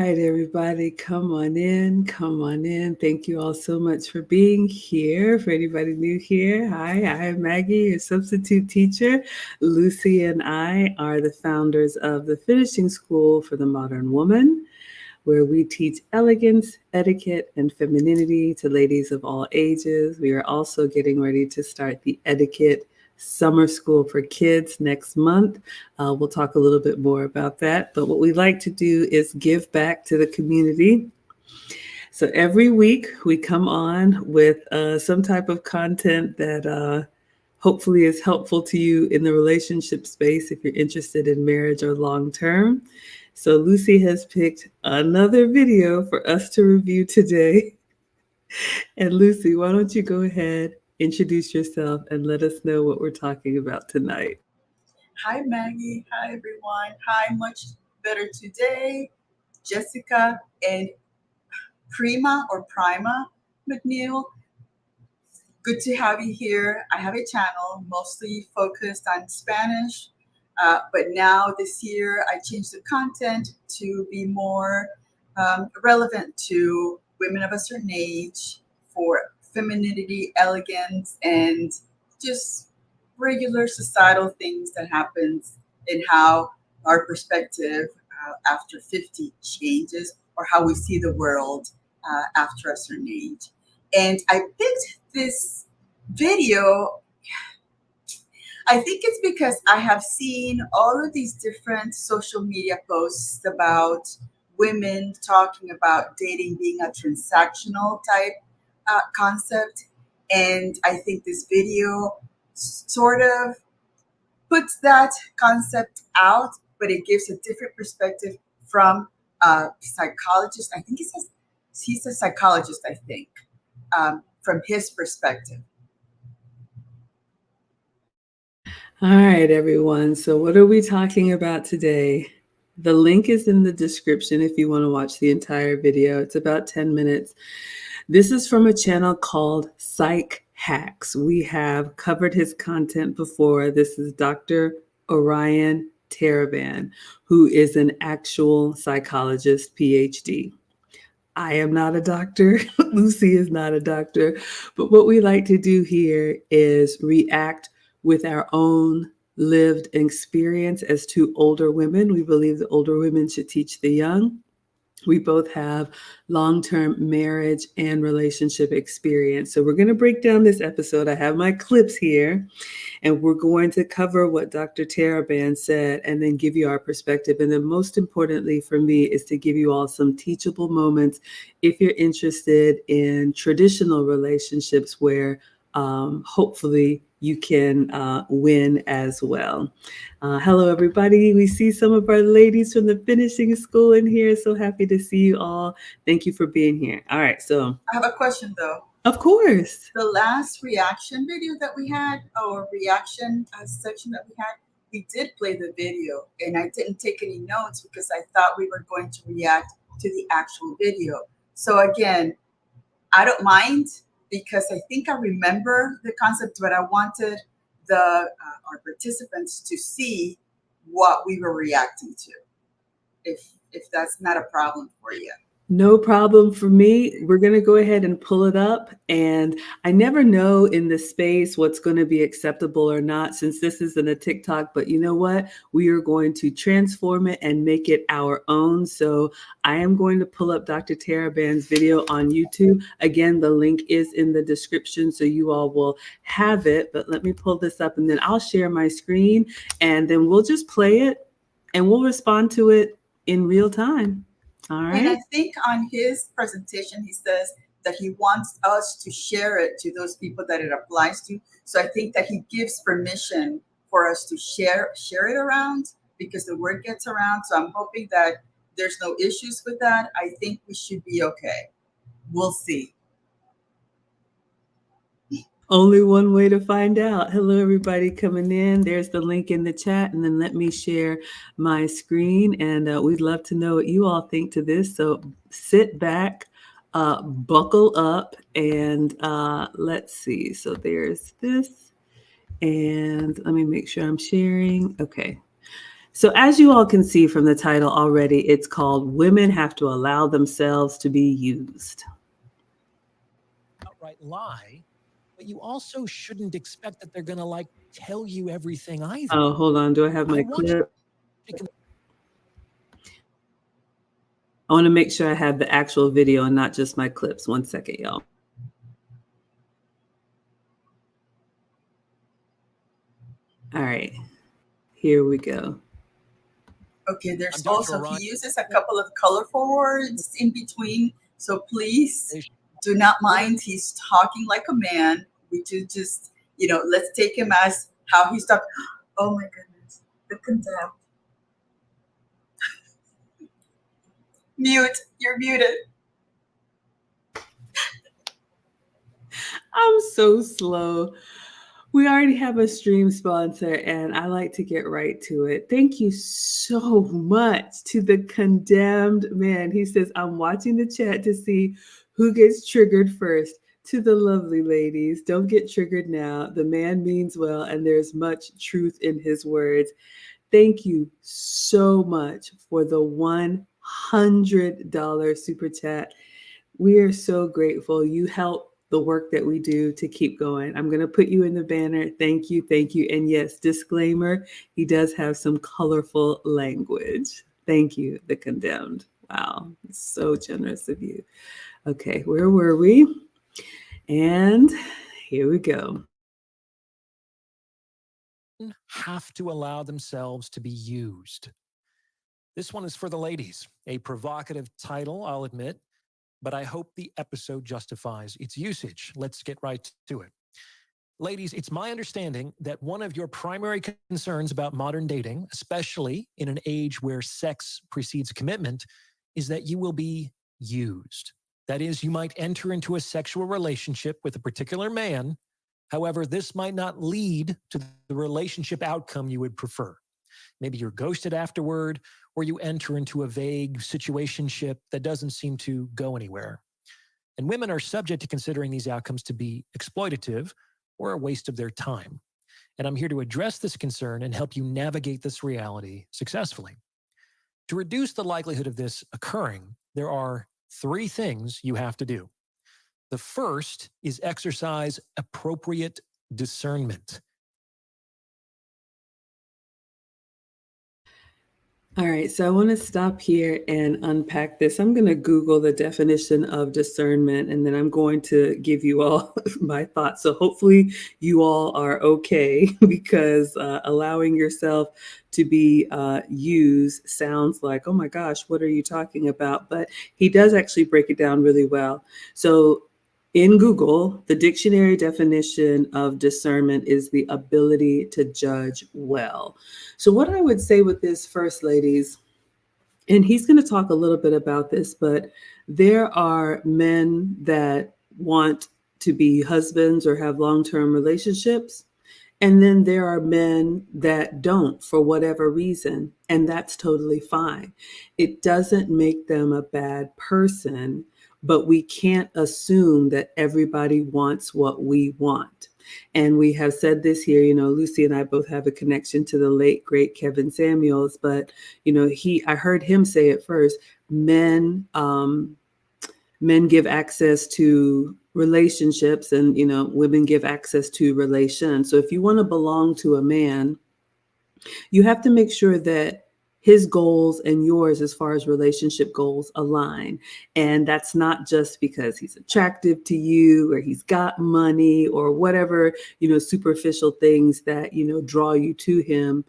right, everybody, come on in, come on in. Thank you all so much for being here. For anybody new here, hi, I am Maggie, your substitute teacher. Lucy and I are the founders of the Finishing School for the Modern Woman, where we teach elegance, etiquette, and femininity to ladies of all ages. We are also getting ready to start the etiquette summer school for kids next month. We'll talk a little bit more about that. But what we like to do is give back to the community. So every week we come on with some type of content that hopefully is helpful to you in the relationship space if you're interested in marriage or long term. So Lucy has picked another video for us to review today. And Lucy, why don't you go ahead, introduce yourself, and let us know what we're talking about tonight. Hi, Maggie. Hi, everyone. Hi, much better today. Jessica and Prima McNeil. Good to have you here. I have a channel mostly focused on Spanish, but now this year I changed the content to be more relevant to women of a certain age for femininity, elegance, and just regular societal things that happens and how our perspective after 50 changes, or how we see the world after a certain age. And I picked this video, I think it's because I have seen all of these different social media posts about women talking about dating being a transactional type concept. And I think this video sort of puts that concept out, but it gives a different perspective from a psychologist. I think he's a psychologist, I think, from his perspective. All right, everyone. So what are we talking about today? The link is in the description if you want to watch the entire video. It's about 10 minutes. This is from a channel called Psych Hacks. We have covered his content before. This is Dr. Orion Taraban, who is an actual psychologist, PhD. I am not a doctor. Lucy is not a doctor. But what we like to do here is react with our own lived experience as two older women. We believe the older women should teach the young. We both have long-term marriage and relationship experience. So we're going to break down this episode. I have my clips here, and we're going to cover what Dr. Taraban said and then give you our perspective. And then most importantly for me is to give you all some teachable moments if you're interested in traditional relationships where hopefully you can win as well. Hello, everybody. We see some of our ladies from the Finishing School in here. So happy to see you all. Thank you for being here. All right. So I have a question, though. Of course. The last reaction video that we had, or reaction section that we had, we did play the video, and I didn't take any notes because I thought we were going to react to the actual video. So again, I don't mind, because I think I remember the concept, but I wanted our participants to see what we were reacting to, if that's not a problem for you. No problem for me. We're going to go ahead and pull it up. And I never know in this space what's going to be acceptable or not, since this isn't a TikTok. But you know what? We are going to transform it and make it our own. So I am going to pull up Dr. Taraban's video on YouTube. Again, the link is in the description, so you all will have it. But let me pull this up, and then I'll share my screen, and then we'll just play it and we'll respond to it in real time. All right. And I think on his presentation, he says that he wants us to share it to those people that it applies to. So I think that he gives permission for us to share it around, because the word gets around. So I'm hoping that there's no issues with that. I think we should be okay. We'll see. Only one way to find out. Hello, everybody coming in. There's the link in the chat. And then let me share my screen. And we'd love to know what you all think to this. So sit back, buckle up, and let's see. So there's this. And let me make sure I'm sharing. Okay. So, as you all can see from the title already, it's called Women Have to Allow Themselves to Be Used. Outright lie, but you also shouldn't expect that they're going to like tell you everything either. Oh, hold on. Do I have my I want clip? you to I want to make sure I have the actual video and not just my clips. One second, y'all. All right, here we go. Okay, there's I'm Dr. also, Orion. he uses a couple of colorful words in between. So please do not mind. He's talking like a man. We do just, let's take him as how he's talking. Oh my goodness. The contempt. Mute. You're muted. I'm so slow. We already have a stream sponsor, and I like to get right to it. Thank you so much to the condemned man. He says, I'm watching the chat to see who gets triggered first. To the lovely ladies, don't get triggered now. The man means well, and there's much truth in his words. Thank you so much for the $100 super chat. We are so grateful. You help the work that we do to keep going. I'm going to put you in the banner. Thank you. Thank you. And yes, disclaimer, he does have some colorful language. Thank you, the condemned. Wow, so generous of you. Okay, where were we? And here we go. have to allow themselves to be used. This one is for the ladies. A provocative title, I'll admit, but I hope the episode justifies its usage. Let's get right to it. Ladies, it's my understanding that one of your primary concerns about modern dating, especially in an age where sex precedes commitment, is that you will be used. That is, you might enter into a sexual relationship with a particular man. However, this might not lead to the relationship outcome you would prefer. Maybe you're ghosted afterward, or you enter into a vague situationship that doesn't seem to go anywhere. And women are subject to considering these outcomes to be exploitative or a waste of their time. And I'm here to address this concern and help you navigate this reality successfully. To reduce the likelihood of this occurring, there are 3 things you have to do. The first is exercise appropriate discernment. All right, so I want to stop here and unpack this. I'm going to Google the definition of discernment, and then I'm going to give you all my thoughts. So hopefully you all are okay, because allowing yourself to be used sounds like, oh my gosh, what are you talking about? But he does actually break it down really well. So in Google, the dictionary definition of discernment is the ability to judge well. So, what I would say with this first, ladies, and he's going to talk a little bit about this, but there are men that want to be husbands or have long-term relationships. And then there are men that don't for whatever reason, and that's totally fine. It doesn't make them a bad person, but we can't assume that everybody wants what we want. And we have said this here, Lucy and I both have a connection to the late, great Kevin Samuels, but, I heard him say it first, men give access to relationships, and women give access to relations. So if you want to belong to a man, you have to make sure that his goals and yours as far as relationship goals align. And that's not just because he's attractive to you or he's got money or whatever, superficial things that, draw you to him.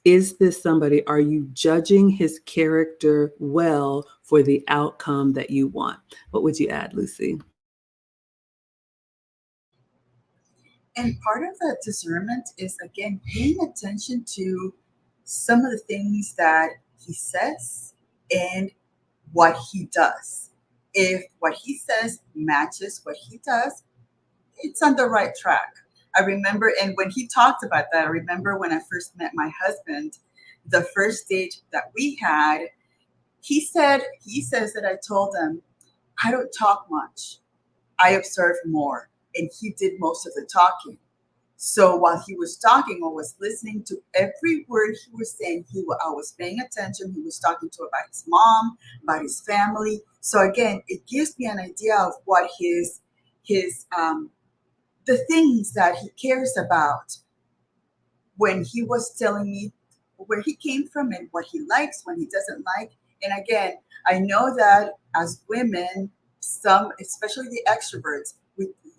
Is this somebody, are you judging his character well for the outcome that you want? What would you add, Lucy? And part of that discernment is, again, paying attention to some of the things that he says and what he does. If what he says matches what he does, it's on the right track. I remember, and when he talked about that, I remember when I first met my husband, the first date that we had, he says that I told him, I don't talk much. I observe more. And he did most of the talking. So while he was talking, I was listening to every word he was saying. I was paying attention. He was talking to about his mom, about his family. So again, it gives me an idea of what his the things that he cares about, when he was telling me where he came from and what he likes, when he doesn't like. And again, I know that as women, some, especially the extroverts,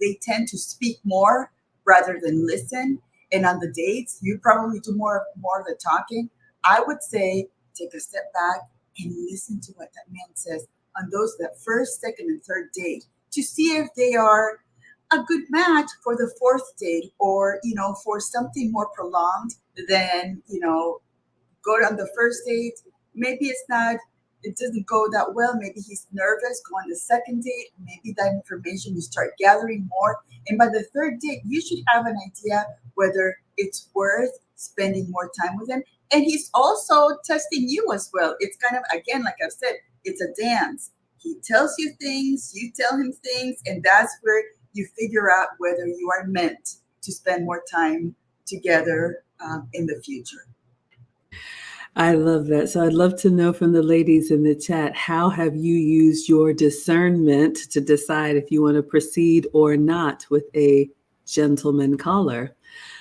they tend to speak more rather than listen. And on the dates, you probably do more of the talking. I would say take a step back and listen to what that man says on that first, second, and third date to see if they are a good match for the fourth date, or for something more prolonged than go on the first date. Maybe it doesn't go that well. Maybe he's nervous. Go on the second date. Maybe that information you start gathering more. And by the third date, you should have an idea whether it's worth spending more time with him. And he's also testing you as well. It's kind of, again, like I've said, it's a dance. He tells you things, you tell him things, and that's where you figure out whether you are meant to spend more time together in the future. I love that. So I'd love to know from the ladies in the chat, how have you used your discernment to decide if you want to proceed or not with a gentleman caller?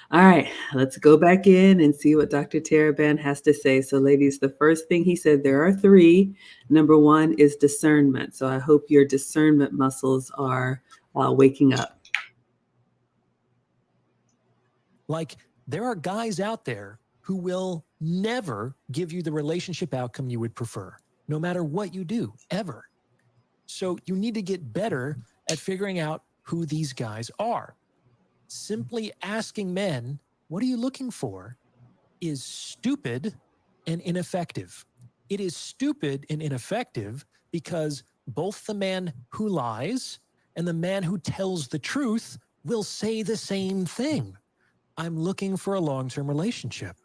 All right, let's go back in and see what Dr. Taraban has to say. So ladies, the first thing he said, there are three. Number one is discernment. So I hope your discernment muscles are waking up. Like, there are guys out there who will never give you the relationship outcome you would prefer, no matter what you do, ever. So you need to get better at figuring out who these guys are. Simply asking men, what are you looking for, is stupid and ineffective. It is stupid and ineffective because both the man who lies and the man who tells the truth will say the same thing. I'm looking for a long-term relationship.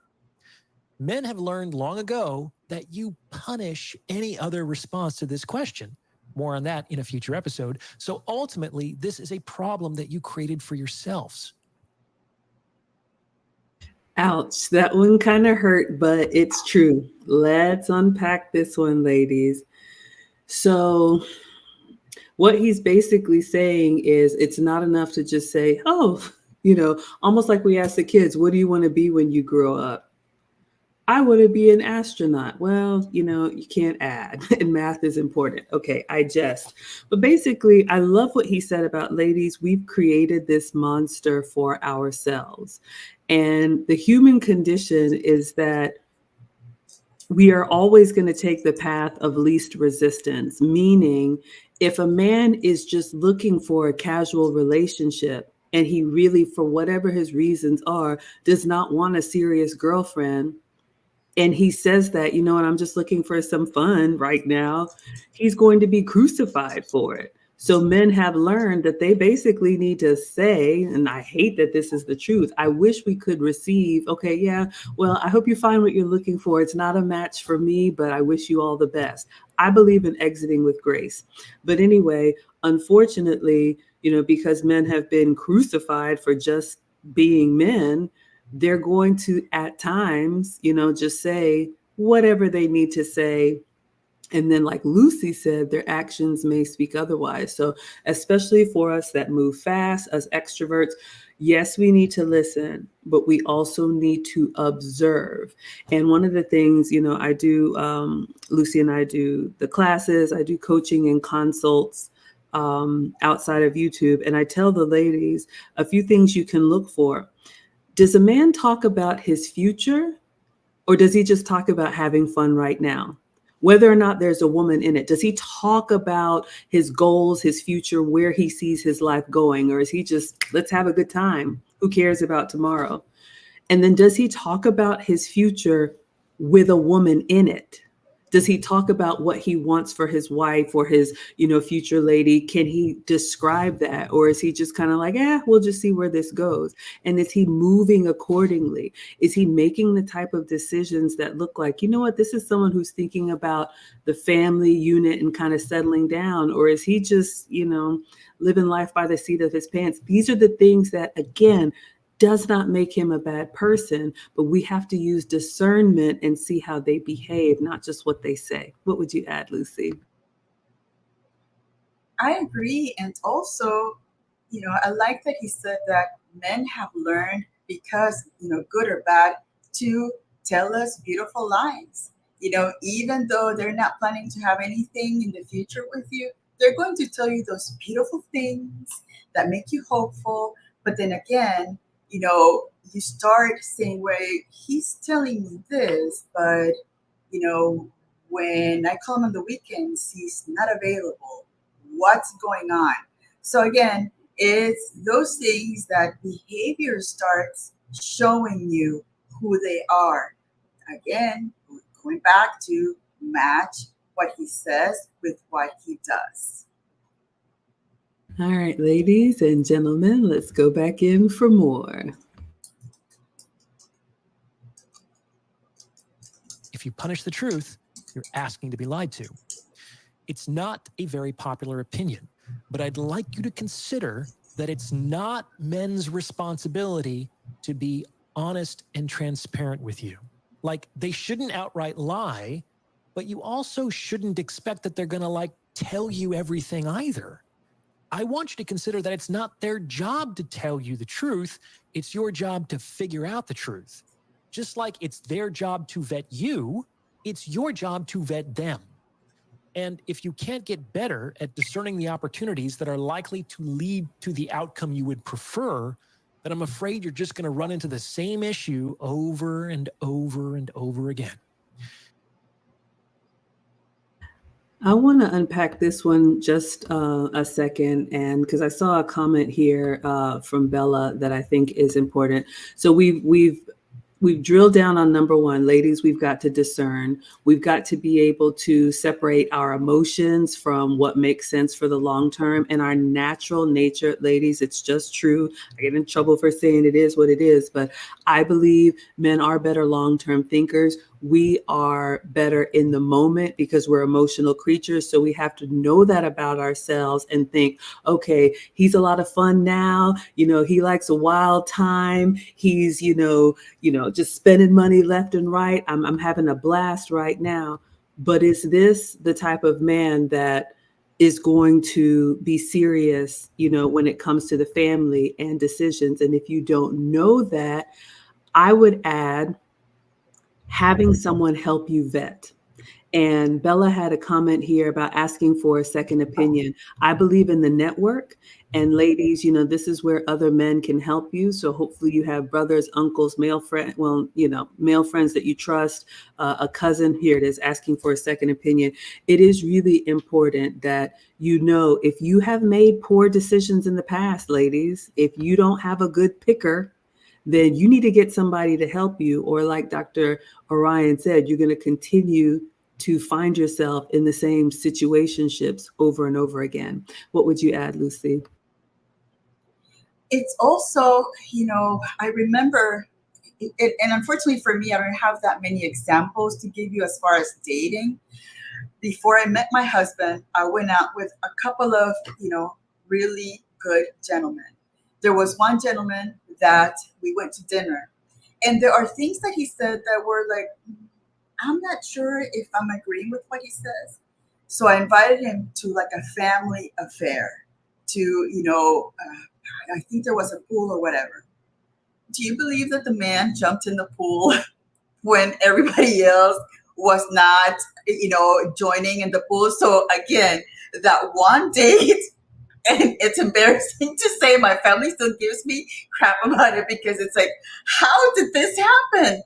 Men have learned long ago that you punish any other response to this question. More on that in a future episode. So ultimately, this is a problem that you created for yourselves. Ouch, that one kind of hurt, but it's true. Let's unpack this one, ladies. So what he's basically saying is it's not enough to just say, oh, almost like we ask the kids, what do you want to be when you grow up? I want to be an astronaut. Well, you can't add, and math is important. Okay, I jest. But basically, I love what he said about ladies. We've created this monster for ourselves. And the human condition is that we are always going to take the path of least resistance, meaning if a man is just looking for a casual relationship and he really, for whatever his reasons are, does not want a serious girlfriend, and he says that, what, I'm just looking for some fun right now, he's going to be crucified for it. So men have learned that they basically need to say, and I hate that this is the truth, I wish we could receive, okay, yeah, well, I hope you find what you're looking for. It's not a match for me, but I wish you all the best. I believe in exiting with grace. But anyway, unfortunately, because men have been crucified for just being men, they're going to, at times, just say whatever they need to say. And then, like Lucy said, their actions may speak otherwise. So especially for us that move fast, as extroverts, yes, we need to listen, but we also need to observe. And one of the things, I do, Lucy and I do the classes, I do coaching and consults outside of YouTube. And I tell the ladies a few things you can look for. Does a man talk about his future, or does he just talk about having fun right now? Whether or not there's a woman in it, does he talk about his goals, his future, where he sees his life going? Or is he just, let's have a good time? Who cares about tomorrow? And then does he talk about his future with a woman in it? Does he talk about what he wants for his wife or his, future lady? Can he describe that? Or is he just kind of like, we'll just see where this goes? And is he moving accordingly? Is he making the type of decisions that look like, what, this is someone who's thinking about the family unit and kind of settling down? Or is he just, living life by the seat of his pants? These are the things that, again, does not make him a bad person, but we have to use discernment and see how they behave, not just what they say. What would you add, Lucy? I agree. And also, I like that he said that men have learned, because, good or bad, to tell us beautiful lies. Even though they're not planning to have anything in the future with you, they're going to tell you those beautiful things that make you hopeful. But then again, you start saying, wait, he's telling me this, but, when I call him on the weekends, he's not available. What's going on? So again, it's those things that behavior starts showing you who they are. Again, going back to match what he says with what he does. All right, ladies and gentlemen, let's go back in for more. If you punish the truth, you're asking to be lied to. It's not a very popular opinion, but I'd like you to consider that it's not men's responsibility to be honest and transparent with you. Like, they shouldn't outright lie, but you also shouldn't expect that they're going to tell you everything either. I want you to consider that it's not their job to tell you the truth. It's your job to figure out the truth. Just like it's their job to vet you, it's your job to vet them. And if you can't get better at discerning the opportunities that are likely to lead to the outcome you would prefer, then I'm afraid you're just going to run into the same issue over and over and over again. I want to unpack this one just a second, and because I saw a comment here from Bella that I think is important. So we've drilled down on number one, ladies. We've got to discern. We've got to be able to separate our emotions from what makes sense for the long term and our natural nature. Ladies, it's just true. I get in trouble for saying it is what it is, but I believe men are better long-term thinkers. We are better in the moment because we're emotional creatures. So we have to know that about ourselves and think, okay, he's a lot of fun now. He likes a wild time. He's, just spending money left and right. I'm having a blast right now. But is this the type of man that is going to be serious, when it comes to the family and decisions? And if you don't know that, I would add having someone help you vet. And Bella had a comment here about asking for a second opinion. I believe in the network. And ladies, this is where other men can help you. So hopefully you have brothers, uncles, male friends that you trust, a cousin. Here it is, asking for a second opinion. It is really important that if you have made poor decisions in the past, ladies, if you don't have a good picker, then you need to get somebody to help you. Or like Dr. Orion said, you're going to continue to find yourself in the same situationships over and over again. What would you add, Lucy? It's also, I remember it, and unfortunately for me, I don't have that many examples to give you as far as dating. Before I met my husband, I went out with a couple of, really good gentlemen. There was one gentleman that we went to dinner, and there are things that he said that were like, I'm not sure if I'm agreeing with what he says. So I invited him to a family affair to, I think there was a pool or whatever. Do you believe that the man jumped in the pool when everybody else was not, joining in the pool? So again, that one date, and it's embarrassing to say, my family still gives me crap about it because it's like, how did this happen?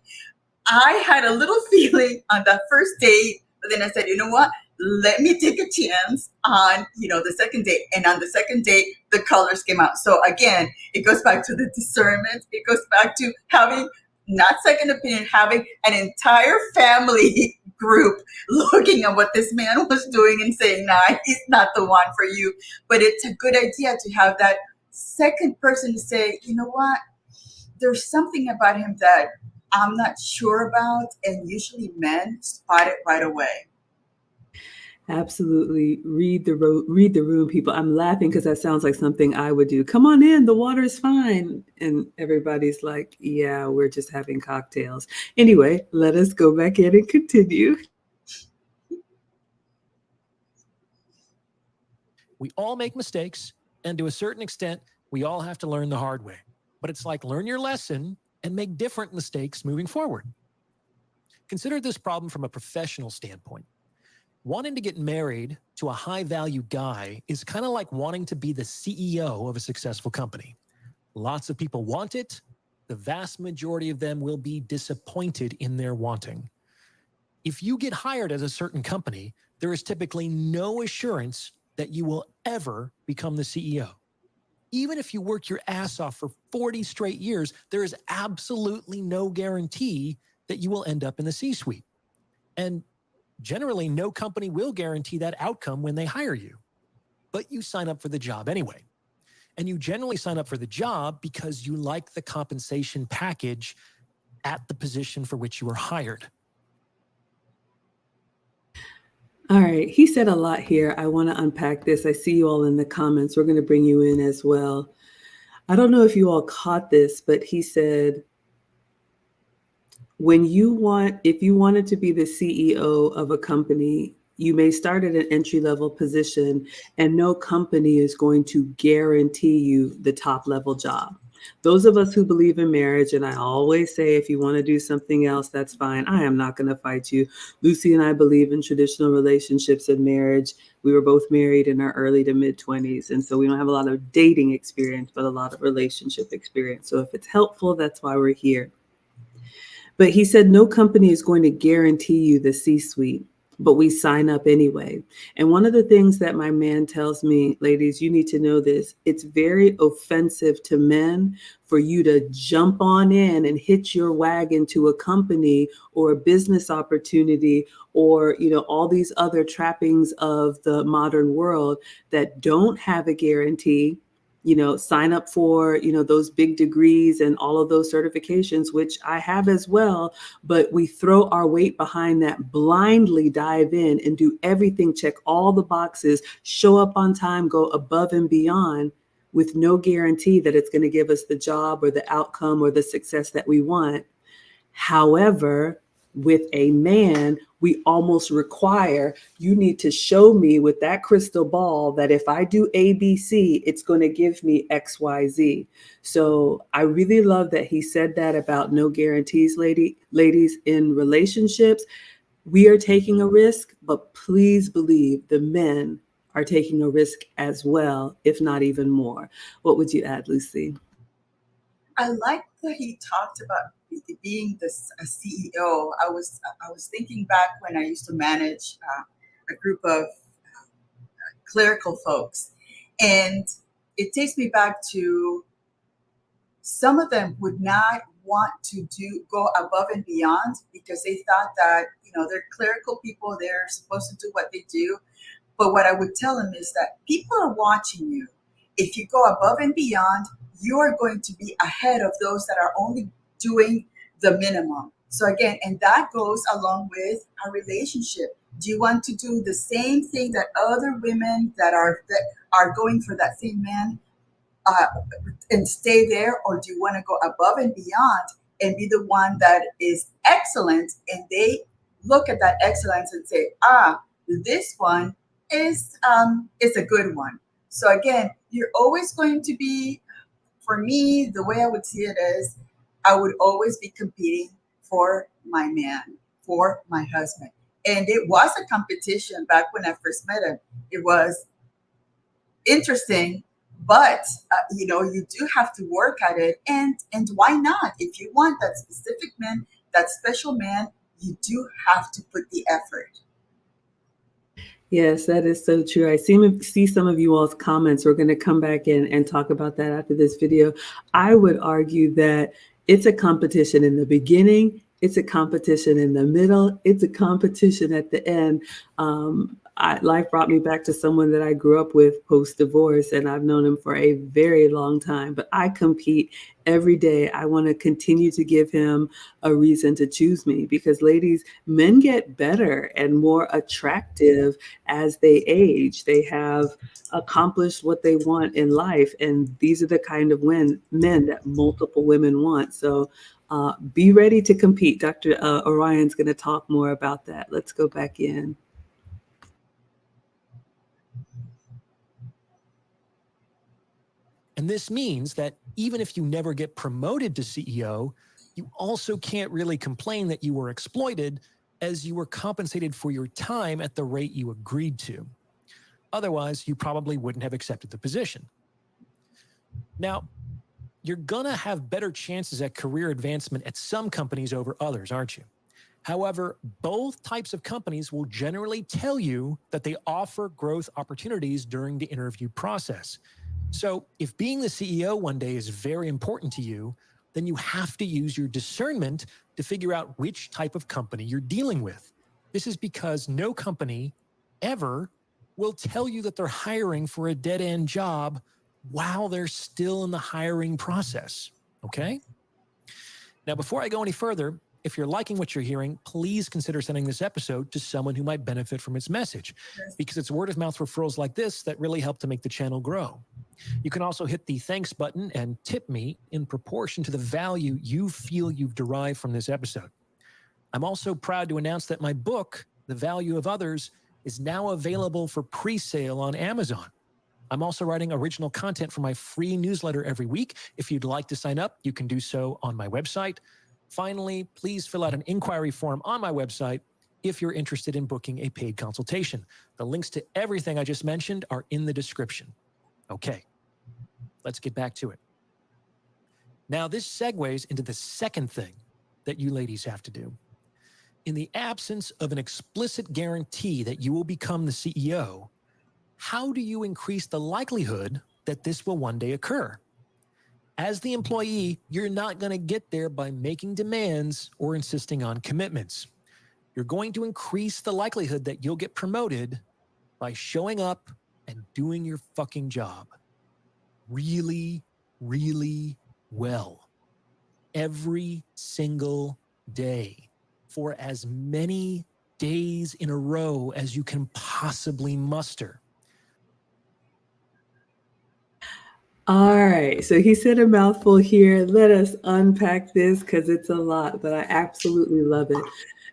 I had a little feeling on that first date, but then I said, you know what? Let me take a chance on, the second date. And on the second date, the colors came out. So again, it goes back to the discernment. It goes back to having, not second opinion, having an entire family group looking at what this man was doing and saying, nah, he's not the one for you. But it's a good idea to have that second person to say, you know what? There's something about him that I'm not sure about, and usually men spot it right away. Absolutely. Read the room, people. I'm laughing because that sounds like something I would do. Come on in, the water's fine. And everybody's like, yeah, we're just having cocktails. Anyway, let us go back in and continue. We all make mistakes, and to a certain extent, we all have to learn the hard way. But it's like learn your lesson and make different mistakes moving forward. Consider this problem from a professional standpoint. Wanting to get married to a high value guy is kind of like wanting to be the CEO of a successful company. Lots of people want it. The vast majority of them will be disappointed in their wanting. If you get hired at a certain company, there is typically no assurance that you will ever become the CEO. Even if you work your ass off for 40 straight years, there is absolutely no guarantee that you will end up in the C-suite. And generally, no company will guarantee that outcome when they hire you. But you sign up for the job anyway. And you generally sign up for the job because you like the compensation package at the position for which you were hired. All right. He said a lot here. I want to unpack this. I see you all in the comments. We're going to bring you in as well. I don't know if you all caught this, but he said, if you wanted to be the CEO of a company, you may start at an entry level position and no company is going to guarantee you the top level job. Those of us who believe in marriage, and I always say, if you want to do something else, that's fine. I am not going to fight you. Lucy and I believe in traditional relationships and marriage. We were both married in our early to mid 20s. And so we don't have a lot of dating experience, but a lot of relationship experience. So if it's helpful, that's why we're here. But he said no company is going to guarantee you the C-suite, but we sign up anyway. And one of the things that my man tells me, ladies, you need to know this, it's very offensive to men for you to jump on in and hitch your wagon to a company or a business opportunity or, all these other trappings of the modern world that don't have a guarantee. Sign up for, those big degrees and all of those certifications, which I have as well. But we throw our weight behind that, blindly dive in and do everything, check all the boxes, show up on time, go above and beyond with no guarantee that it's going to give us the job or the outcome or the success that we want. However, with a man, we almost require, you need to show me with that crystal ball that if I do ABC, it's going to give me XYZ. So I really love that he said that about no guarantees, ladies, in relationships. We are taking a risk, but please believe the men are taking a risk as well, if not even more. What would you add, Lucy? I like that he talked about being a CEO. I was thinking back when I used to manage a group of clerical folks, and it takes me back to some of them would not want to go above and beyond because they thought that they're clerical people, they're supposed to do what they do. But what I would tell them is that people are watching you. If you go above and beyond, you are going to be ahead of those that are only doing the minimum. So again, and that goes along with a relationship. Do you want to do the same thing that other women that are going for that same man and stay there, or do you want to go above and beyond and be the one that is excellent? And they look at that excellence and say, this one is a good one. So again, you're always going to be, for me, the way I would see it is I would always be competing for my man, for my husband. And it was a competition back when I first met him. It was interesting, but you do have to work at it. And why not? If you want that specific man, that special man, you do have to put the effort. Yes, that is so true. I see some of you all's comments. We're going to come back in and talk about that after this video. I would argue that it's a competition in the beginning. It's a competition in the middle. It's a competition at the end. life brought me back to someone that I grew up with post-divorce, and I've known him for a very long time. But I compete every day. I want to continue to give him a reason to choose me because, ladies, men get better and more attractive as they age. They have accomplished what they want in life, and these are the kind of men that multiple women want. So be ready to compete. Dr. Orion's going to talk more about that. Let's go back in. And this means that even if you never get promoted to CEO, you also can't really complain that you were exploited, as you were compensated for your time at the rate you agreed to. Otherwise, you probably wouldn't have accepted the position. Now, you're going to have better chances at career advancement at some companies over others, aren't you? However, both types of companies will generally tell you that they offer growth opportunities during the interview process. So if being the CEO one day is very important to you, then you have to use your discernment to figure out which type of company you're dealing with. This is because no company ever will tell you that they're hiring for a dead-end job while they're still in the hiring process, okay? Now, before I go any further, if you're liking what you're hearing, please consider sending this episode to someone who might benefit from its message, because it's word-of-mouth referrals like this that really help to make the channel grow. You can also hit the thanks button and tip me in proportion to the value you feel you've derived from this episode. I'm also proud to announce that my book, The Value of Others, is now available for pre-sale on Amazon. I'm also writing original content for my free newsletter every week. If you'd like to sign up, you can do so on my website. Finally, please fill out an inquiry form on my website if you're interested in booking a paid consultation. The links to everything I just mentioned are in the description. Okay, let's get back to it. Now, this segues into the second thing that you ladies have to do. In the absence of an explicit guarantee that you will become the CEO, how do you increase the likelihood that this will one day occur? As the employee, you're not going to get there by making demands or insisting on commitments. You're going to increase the likelihood that you'll get promoted by showing up and doing your fucking job really, really well every single day for as many days in a row as you can possibly muster. All right. So he said a mouthful here. Let us unpack this because it's a lot, but I absolutely love it.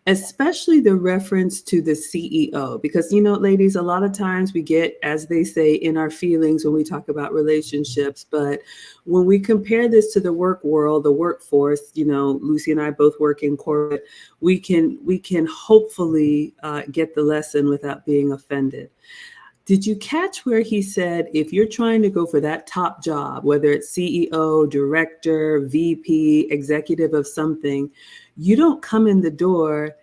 Especially the reference to the CEO, because, ladies, a lot of times we get, as they say, in our feelings when we talk about relationships. But when we compare this to the work world, the workforce, Lucy and I both work in corporate, we can hopefully get the lesson without being offended. Did you catch where he said, if you're trying to go for that top job, whether it's CEO, director, VP, executive of something, you don't come in the door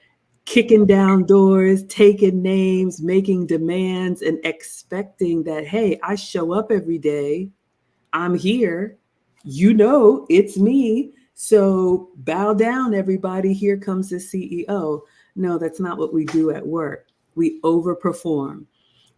kicking down doors, taking names, making demands, and expecting that, hey, I show up every day. I'm here. It's me. So bow down, everybody. Here comes the CEO. No, that's not what we do at work. We overperform.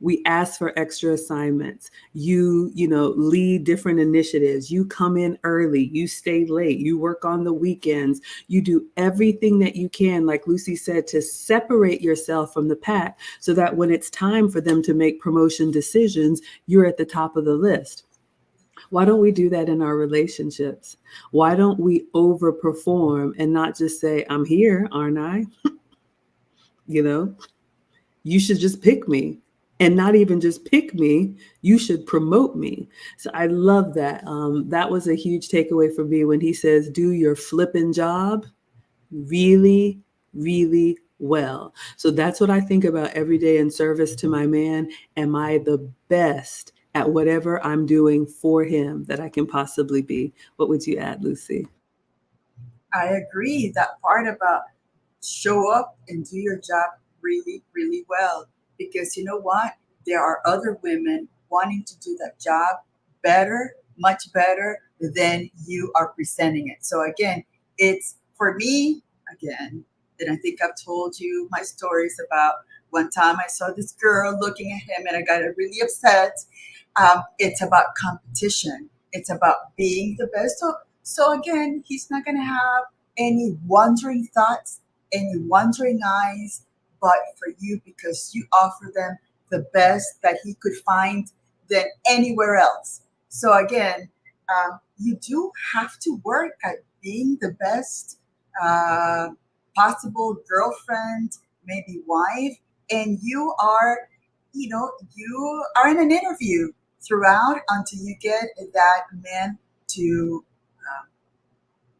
We ask for extra assignments. You lead different initiatives. You come in early. You stay late. You work on the weekends. You do everything that you can, like Lucy said, to separate yourself from the pack so that when it's time for them to make promotion decisions, you're at the top of the list. Why don't we do that in our relationships? Why don't we overperform and not just say, I'm here, aren't I? You should just pick me. And not even just pick me, you should promote me. So I love that. That was a huge takeaway for me when he says, do your flipping job really, really well. So that's what I think about every day in service to my man. Am I the best at whatever I'm doing for him that I can possibly be? What would you add, Lucy? I agree. That part about show up and do your job really, really well. Because you know what? There are other women wanting to do that job better, much better than you are presenting it. So again, it's for me, and I think I've told you my stories about One time I saw this girl looking at him and I got really upset. It's about competition. It's about being the best. So again, he's not going to have any wandering thoughts, any wandering eyes, but for you because you offer them the best that he could find than anywhere else. So again, you do have to work at being the best uh, possible girlfriend, maybe wife, and you are in an interview throughout until you get that man to um,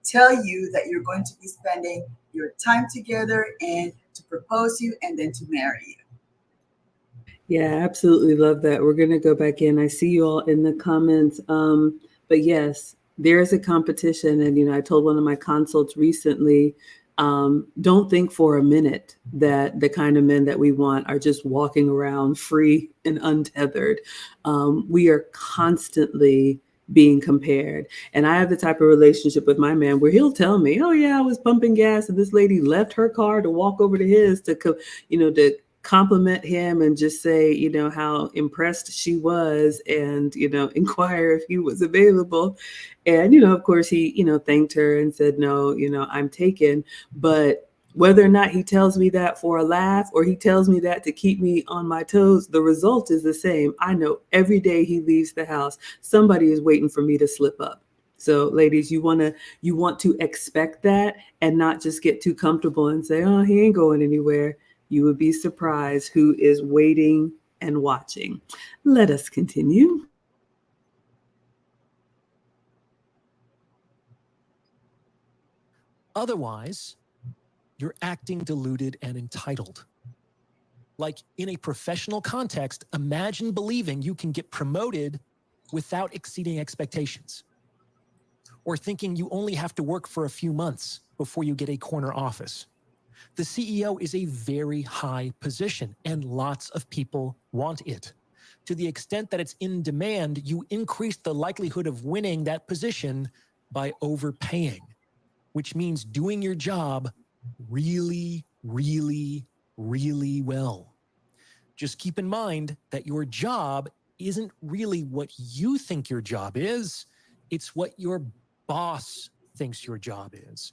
tell you that you're going to be spending your time together and to propose you and then to marry you. Yeah, absolutely love that. We're going to go back in. I see you all in the comments. But yes, there is a competition. And, I told one of my consults recently, don't think for a minute that the kind of men that we want are just walking around free and untethered. We are constantly being compared. And I have the type of relationship with my man where he'll tell me, oh yeah, I was pumping gas and this lady left her car to walk over to his to compliment him and just say, how impressed she was and, inquire if he was available. And, of course he, thanked her and said, no, I'm taken. But whether or not he tells me that for a laugh or he tells me that to keep me on my toes, the result is the same. I know every day he leaves the house, somebody is waiting for me to slip up. So ladies, you want to expect that and not just get too comfortable and say, oh, he ain't going anywhere. You would be surprised who is waiting and watching. Let us continue. Otherwise, you're acting deluded and entitled. Like in a professional context, imagine believing you can get promoted without exceeding expectations, or thinking you only have to work for a few months before you get a corner office. The CEO is a very high position, and lots of people want it. To the extent that it's in demand, you increase the likelihood of winning that position by overpaying, which means doing your job really, really, really well. Just keep in mind that your job isn't really what you think your job is. It's what your boss thinks your job is.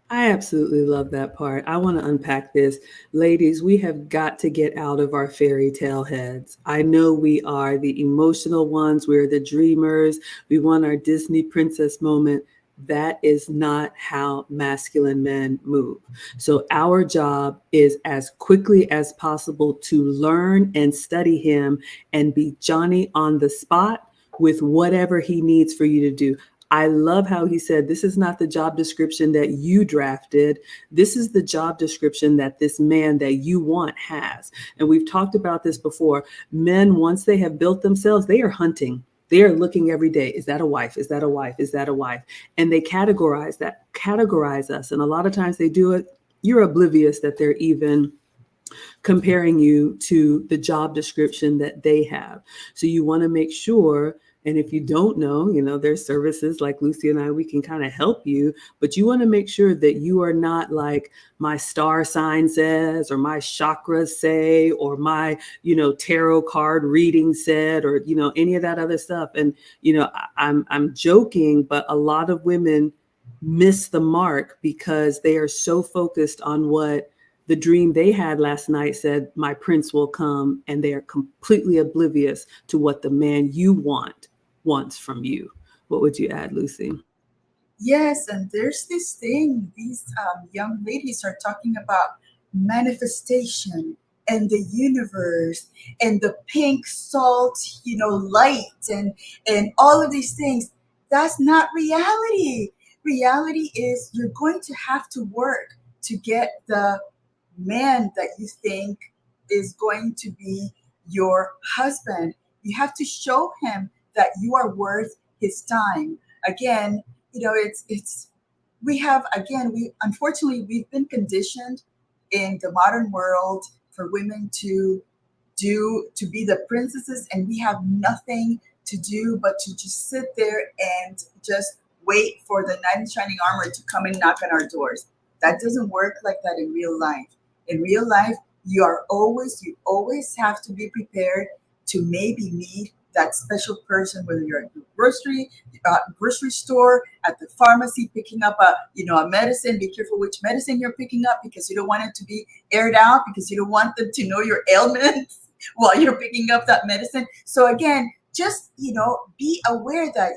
I absolutely love that part. I want to unpack this. Ladies, we have got to get out of our fairy tale heads. I know we are the emotional ones, we're the dreamers, we want our Disney princess moment. That is not how masculine men move. So, our job is as quickly as possible to learn and study him and be Johnny on the spot with whatever he needs for you to do. I love how he said, this is not the job description that you drafted. This is the job description that this man that you want has. And we've talked about this before. Men, once they have built themselves, they are hunting. They are looking every day. Is that a wife? Is that a wife? Is that a wife? And they categorize us. And a lot of times they do it. You're oblivious that they're even comparing you to the job description that they have. So you want to make sure, and if you don't know, there's services like Lucy and I, we can kind of help you, but you want to make sure that you are not like my star sign says, or my chakras say, or my, tarot card reading said, or, any of that other stuff. And, I'm joking, but a lot of women miss the mark because they are so focused on what the dream they had last night said, my prince will come, and they are completely oblivious to what the man you wants from you. What would you add, Lucy? Yes, and there's this thing these young ladies are talking about manifestation and the universe and the pink salt, light and all of these things. That's not reality. Reality is you're going to have to work to get the man that you think is going to be your husband. You have to show him that you are worth his time. Again, it's we unfortunately we've been conditioned in the modern world for women to be the princesses, and we have nothing to do but to just sit there and just wait for the knight in shining armor to come and knock on our doors. That doesn't work like that in real life. In real life, you always have to be prepared to maybe meet that special person, whether you're at the grocery store, at the pharmacy, picking up a medicine. Be careful which medicine you're picking up, because you don't want it to be aired out, because you don't want them to know your ailments while you're picking up that medicine. So again, just be aware that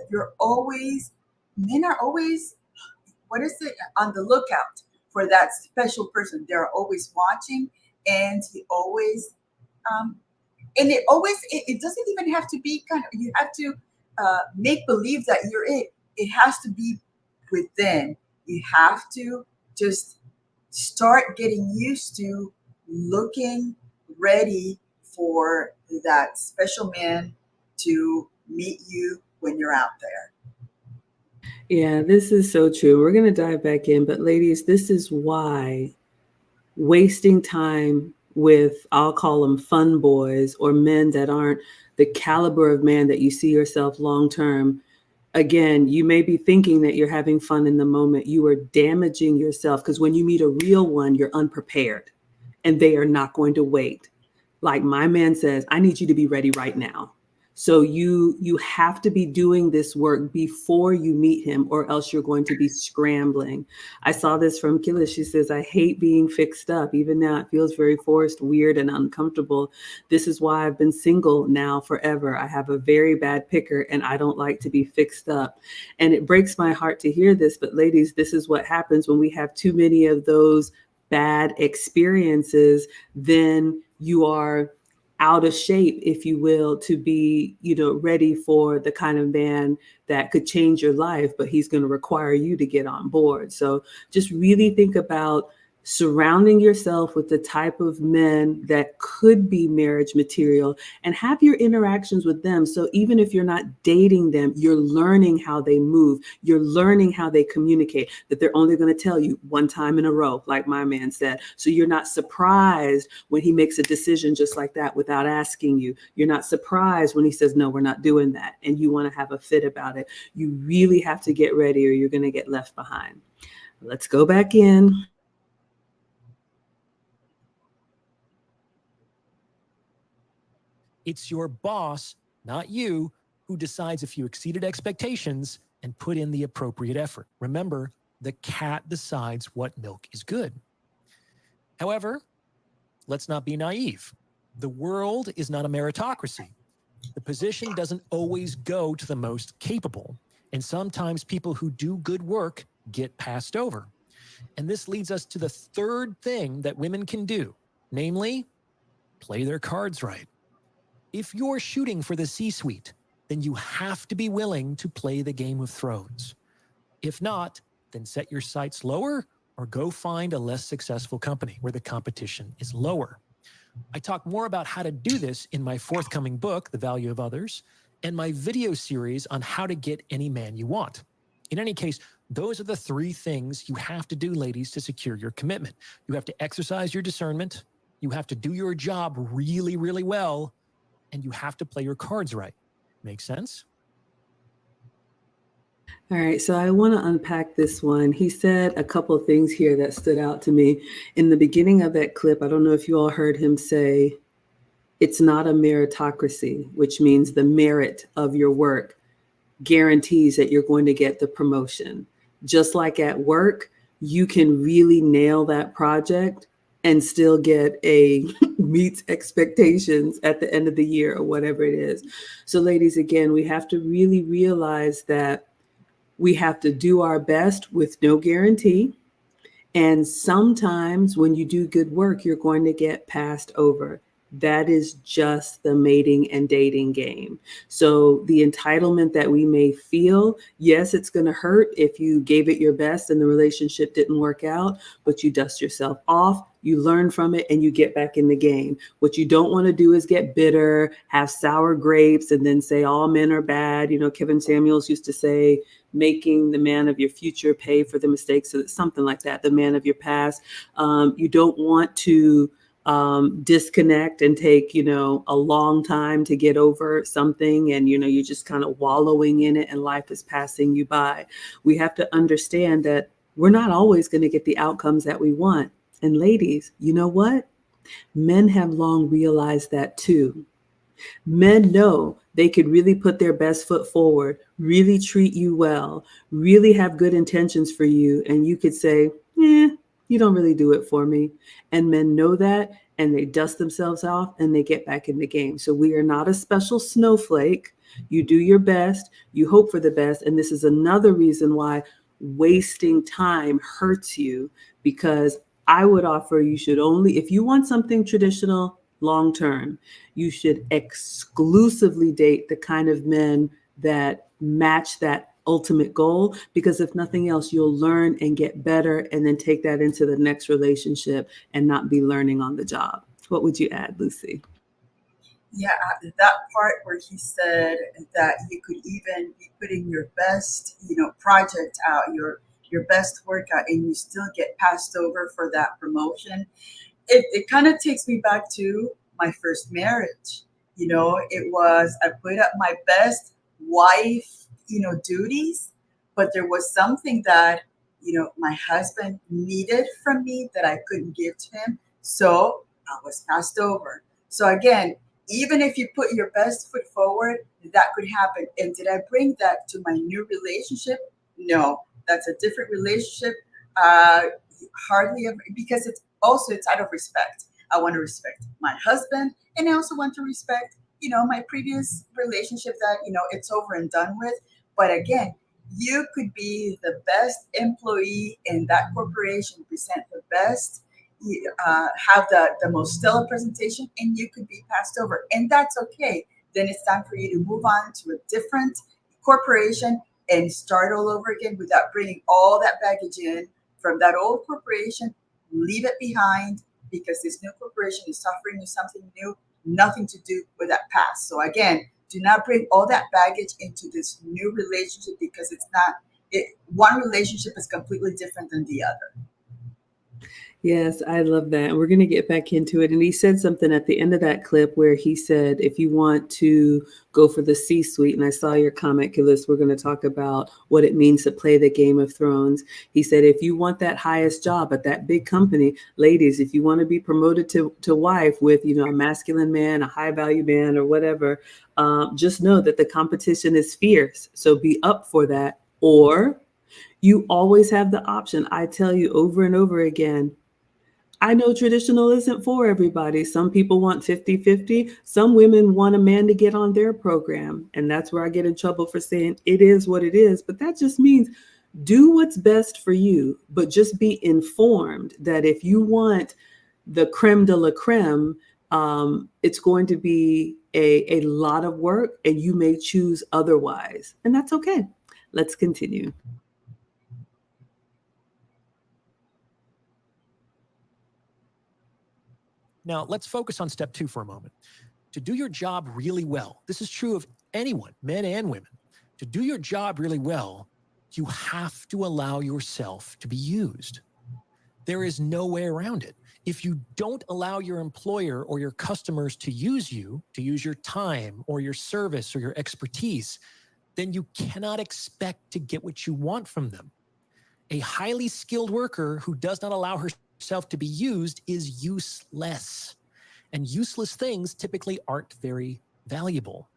men are always, what is it, on the lookout for that special person. They're always watching, and he always and it doesn't even have to be kind of, you have to make believe that you're it has to be within. You have to just start getting used to looking ready for that special man to meet you when you're out there. Yeah, this is so true. We're going to dive back in, but ladies, this is why wasting time with, I'll call them fun boys, or men that aren't the caliber of man that you see yourself long term. Again, you may be thinking that you're having fun in the moment. You are damaging yourself, because when you meet a real one, you're unprepared and they are not going to wait. Like my man says, I need you to be ready right now. So you have to be doing this work before you meet him, or else you're going to be scrambling. I saw this from Killa. She says, I hate being fixed up. Even now it feels very forced, weird, and uncomfortable. This is why I've been single now forever. I have a very bad picker and I don't like to be fixed up. And it breaks my heart to hear this. But ladies, this is what happens when we have too many of those bad experiences. Then you are out of shape, if you will, to be, ready for the kind of man that could change your life, but he's going to require you to get on board. So just really think about surrounding yourself with the type of men that could be marriage material, and have your interactions with them. So even if you're not dating them, you're learning how they move. You're learning how they communicate, that they're only going to tell you one time in a row, like my man said. So you're not surprised when he makes a decision just like that without asking you. You're not surprised when he says, no, we're not doing that, and you want to have a fit about it. You really have to get ready, or you're going to get left behind. Let's go back in. It's your boss, not you, who decides if you exceeded expectations and put in the appropriate effort. Remember, the cat decides what milk is good. However, let's not be naive. The world is not a meritocracy. The position doesn't always go to the most capable, and sometimes people who do good work get passed over. And this leads us to the third thing that women can do, namely, play their cards right. If you're shooting for the C-suite, then you have to be willing to play the Game of Thrones. If not, then set your sights lower or go find a less successful company where the competition is lower. I talk more about how to do this in my forthcoming book, The Value of Others, and my video series on how to get any man you want. In any case, those are the three things you have to do, ladies, to secure your commitment. You have to exercise your discernment, you have to do your job really, really well, and you have to play your cards right. Make sense? All right, so I want to unpack this one. He said a couple of things here that stood out to me. In the beginning of that clip, I don't know if you all heard him say, it's not a meritocracy, which means the merit of your work guarantees that you're going to get the promotion. Just like at work, you can really nail that project and still get a meets expectations at the end of the year or whatever it is. So ladies, again, we have to really realize that we have to do our best with no guarantee. And sometimes when you do good work, you're going to get passed over. That is just the mating and dating game. So the entitlement that we may feel, yes, it's going to hurt if you gave it your best and the relationship didn't work out, but you dust yourself off, you learn from it, and you get back in the game. What you don't want to do is get bitter, have sour grapes, and then say all men are bad. Kevin Samuels used to say, making the man of your future pay for the mistakes, so something like that, the man of your past. You don't want to disconnect and take, a long time to get over something, and, you're just kind of wallowing in it and life is passing you by. We have to understand that we're not always going to get the outcomes that we want. And ladies, you know what? Men have long realized that too. Men know they could really put their best foot forward, really treat you well, really have good intentions for you. And you could say, you don't really do it for me. And men know that and they dust themselves off and they get back in the game. So we are not a special snowflake. You do your best, you hope for the best. And this is another reason why wasting time hurts you, because I would offer you should only, if you want something traditional long term, you should exclusively date the kind of men that match that ultimate goal, because if nothing else, you'll learn and get better and then take that into the next relationship and not be learning on the job. What would you add, Lucy? Yeah, that part where he said that you could even be putting your best, project out, your best workout, and you still get passed over for that promotion. It kind of takes me back to my first marriage. It was, I put up my best wife, duties, but there was something that, my husband needed from me that I couldn't give to him. So I was passed over. So again, even if you put your best foot forward, that could happen. And did I bring that to my new relationship? No, that's a different relationship. Uh, Hardly ever, because it's out of respect. I want to respect my husband, and I also want to respect, my previous relationship that, it's over and done with. But again, you could be the best employee in that corporation, present the best, have the most stellar presentation, and you could be passed over. And that's okay. Then it's time for you to move on to a different corporation and start all over again without bringing all that baggage in from that old corporation. Leave it behind, because this new corporation is offering you something new, nothing to do with that past. So again, do not bring all that baggage into this new relationship, because it's not one relationship is completely different than the other. Yes, I love that. And we're going to get back into it. And he said something at the end of that clip where he said, if you want to go for the C-suite, and I saw your comment, Kilis, we're going to talk about what it means to play the Game of Thrones. He said, if you want that highest job at that big company, ladies, if you want to be promoted to wife with, a masculine man, a high value man or whatever, just know that the competition is fierce. So be up for that. Or you always have the option. I tell you over and over again, I know traditional isn't for everybody. Some people want 50-50. Some women want a man to get on their program. And that's where I get in trouble for saying it is what it is. But that just means do what's best for you, but just be informed that if you want the creme de la creme, it's going to be a lot of work, and you may choose otherwise. And that's okay. Let's continue. Now, let's focus on step 2 for a moment. To do your job really well, this is true of anyone, men and women. To do your job really well, you have to allow yourself to be used. There is no way around it. If you don't allow your employer or your customers to use you, to use your time or your service or your expertise, then you cannot expect to get what you want from them. A highly skilled worker who does not allow herself to be used is useless. And useless things typically aren't very valuable.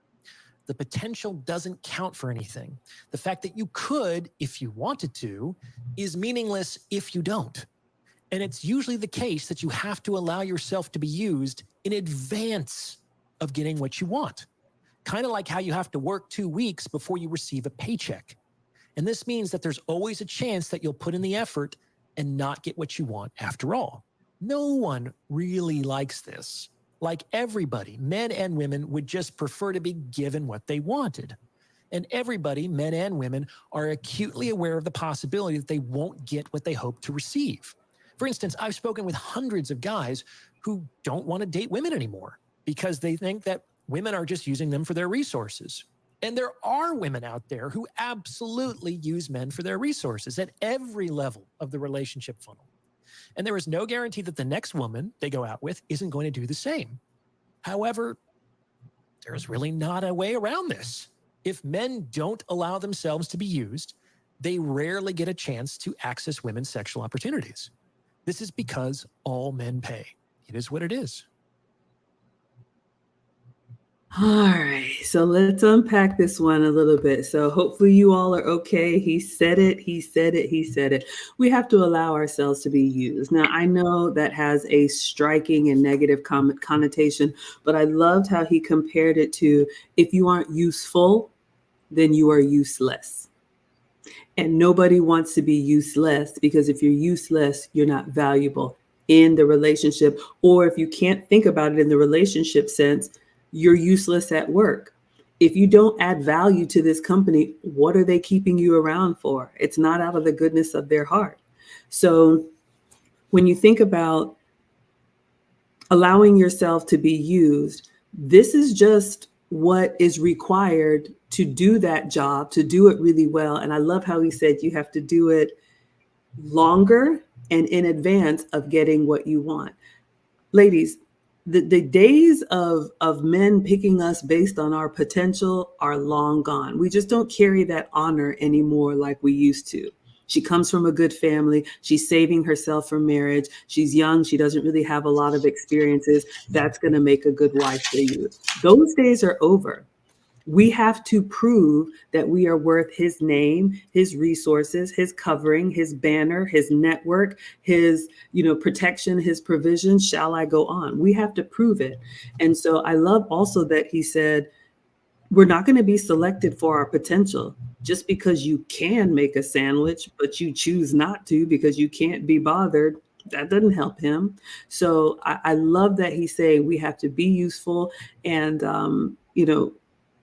The potential doesn't count for anything. The fact that you could, if you wanted to, is meaningless if you don't. And it's usually the case that you have to allow yourself to be used in advance of getting what you want. Kind of like how you have to work 2 weeks before you receive a paycheck. And this means that there's always a chance that you'll put in the effort and not get what you want after all. No one really likes this. Like everybody, men and women would just prefer to be given what they wanted. And everybody, men and women, are acutely aware of the possibility that they won't get what they hope to receive. For instance, I've spoken with hundreds of guys who don't want to date women anymore because they think that women are just using them for their resources. And there are women out there who absolutely use men for their resources at every level of the relationship funnel. And there is no guarantee that the next woman they go out with isn't going to do the same. However, there's really not a way around this. If men don't allow themselves to be used, they rarely get a chance to access women's sexual opportunities. This is because all men pay. It is what it is. All right, so let's unpack this one a little bit. So hopefully you all are okay. He said it, he said it, he said it. We have to allow ourselves to be used. Now, I know that has a striking and negative connotation, but I loved how he compared it to if you aren't useful, then you are useless. And nobody wants to be useless, because if you're useless, you're not valuable in the relationship. Or if you can't think about it in the relationship sense, you're useless at work. If you don't add value to this company, what are they keeping you around for? It's not out of the goodness of their heart. So when you think about allowing yourself to be used, this is just what is required to do that job, to do it really well. And I love how he said you have to do it longer and in advance of getting what you want. Ladies, the days of men picking us based on our potential are long gone. We just don't carry that honor anymore like we used to. She comes from a good family. She's saving herself for marriage. She's young. She doesn't really have a lot of experiences. That's going to make a good wife for you. Those days are over. We have to prove that we are worth his name, his resources, his covering, his banner, his network, his, protection, his provision. Shall I go on? We have to prove it. And so I love also that he said, we're not going to be selected for our potential. Just because you can make a sandwich, but you choose not to because you can't be bothered, that doesn't help him. So I love that he say we have to be useful. And,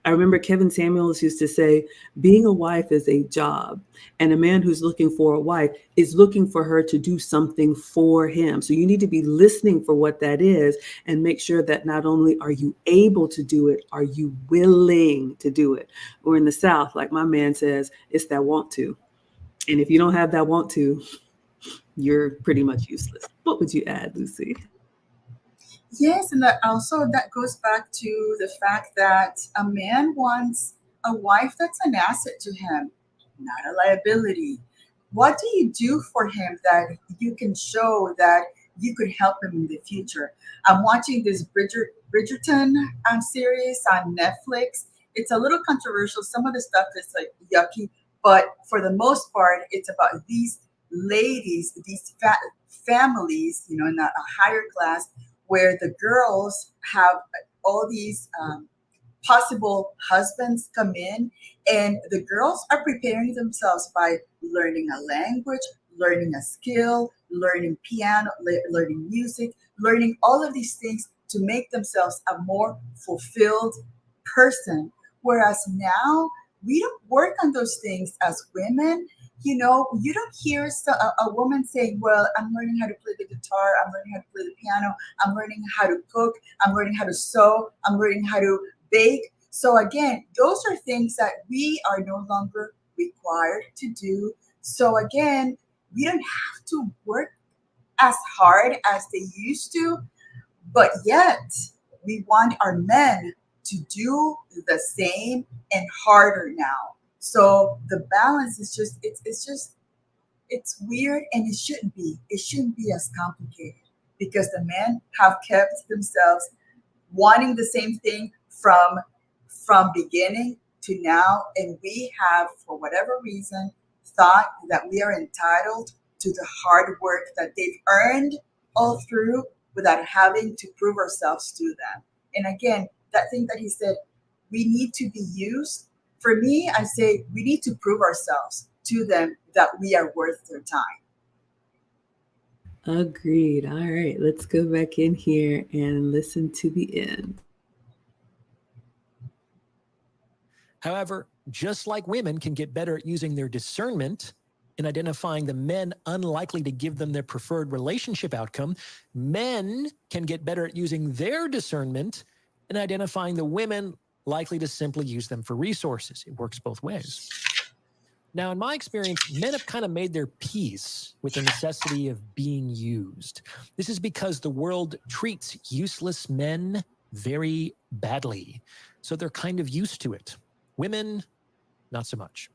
I remember Kevin Samuels used to say, being a wife is a job, and a man who's looking for a wife is looking for her to do something for him. So you need to be listening for what that is and make sure that not only are you able to do it, are you willing to do it? Or in the South, like my man says, it's that want to. And if you don't have that want to, you're pretty much useless. What would you add, Lucy? Yes, and that goes back to the fact that a man wants a wife that's an asset to him, not a liability. What do you do for him that you can show that you could help him in the future? I'm watching this Bridgerton series on Netflix. It's a little controversial. Some of the stuff is like yucky, but for the most part, it's about these ladies, these families, in a higher class, where the girls have all these possible husbands come in, and the girls are preparing themselves by learning a language, learning a skill, learning piano, learning music, learning all of these things to make themselves a more fulfilled person. Whereas now, we don't work on those things as women. You don't hear a woman saying, well, I'm learning how to play the guitar, I'm learning how to play the piano, I'm learning how to cook, I'm learning how to sew, I'm learning how to bake. So again, those are things that we are no longer required to do. So again, we don't have to work as hard as they used to, but yet we want our men to do the same and harder now. So the balance is just it's weird, and it shouldn't be. It shouldn't be as complicated, because the men have kept themselves wanting the same thing from beginning to now, and we have, for whatever reason, thought that we are entitled to the hard work that they've earned all through without having to prove ourselves to them. And again, that thing that he said, we need to be used. For me, I say we need to prove ourselves to them that we are worth their time. Agreed. All right, let's go back in here and listen to the end. However, just like women can get better at using their discernment in identifying the men unlikely to give them their preferred relationship outcome, men can get better at using their discernment in identifying the women likely to simply use them for resources. It works both ways. Now, in my experience, men have kind of made their peace with the necessity of being used. This is because the world treats useless men very badly. So they're kind of used to it. Women, not so much.